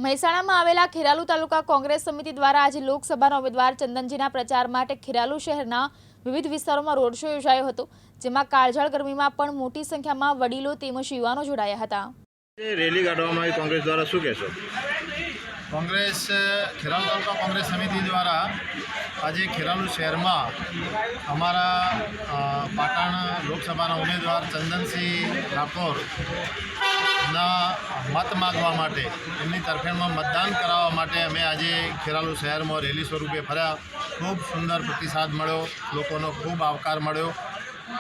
મહેસાણામાં આવેલા ખેરાલુ તાલુકા કોંગ્રેસ સમિતિ દ્વારા આજે લોકસભાના ઉમેદવાર ચંદનજીના પ્રચાર માટે ખેરાલુ શહેરના વિવિધ વિસ્તારોમાં રોડ શો યોજાયો હતો, જેમાં કાળઝાળ ગરમીમાં પણ મોટી સંખ્યામાં વડીલો તેમજ યુવાનો જોડાયા હતા। રેલી કાઢવામાં આવી કોંગ્રેસ દ્વારા, શું કહેશો? કોંગ્રેસ ખેરાલુ તાલુકા કોંગ્રેસ સમિતિ દ્વારા આજે ખેરાલુ શહેરમાં અમારા પાટણ લોકસભાના ઉમેદવાર ચંદનસિંહ ઠાકોરના મત માગવા માટે, એમની તરફેણમાં મતદાન કરાવવા માટે અમે આજે ખેરાલુ શહેરમાં રેલી સ્વરૂપે ફર્યા। ખૂબ સુંદર પ્રતિસાદ મળ્યો, લોકોનો ખૂબ આવકાર મળ્યો,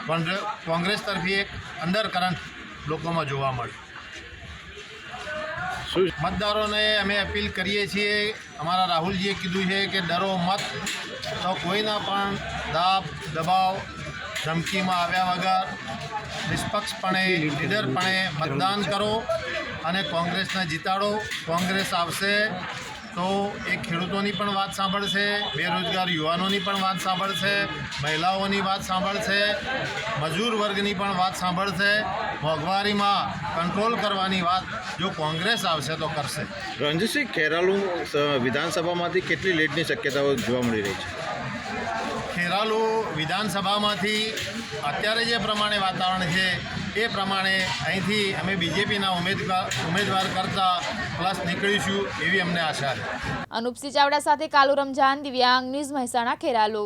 પણ કોંગ્રેસ તરફી એક અંડર કરંટ લોકોમાં જોવા મળ્યો। મતદારોને અમે અપીલ કરીએ છીએ, અમારા રાહુલજીએ કીધું છે કે ડરો મત, તો કોઈના પણ દાબ દબાવ ધમકીમાં આવ્યા વગર નિષ્પક્ષપણે લીડરપણે મતદાન કરો અને કોંગ્રેસને જીતાડો। કોંગ્રેસ આવશે તો એ ખેડૂતોની પણ વાત સાંભળશે, બેરોજગાર યુવાનોની પણ વાત સાંભળશે, મહિલાઓની વાત સાંભળશે, મજૂર વર્ગની પણ વાત સાંભળશે। મોંઘવારીમાં કંટ્રોલ કરવાની વાત જો કોંગ્રેસ આવશે તો કરશે। રણજીતસિંહ, ખેરાલુ વિધાનસભામાંથી કેટલી લીડની શક્યતાઓ જોવા મળી રહી છે? ખેરાલુ વિધાનસભામાંથી અત્યારે જે પ્રમાણે વાતાવરણ છે એ પ્રમાણે અહીંથી અમે બીજેપીના ઉમેદવાર કરતાં પ્લસ નીકળીશું એવી અમને આશા છે। અનુપસિંહ ચાવડા સાથે કાલુ રમજાન, દિવ્યાંગ ન્યૂઝ, મહેસાણા, ખેરાલુ।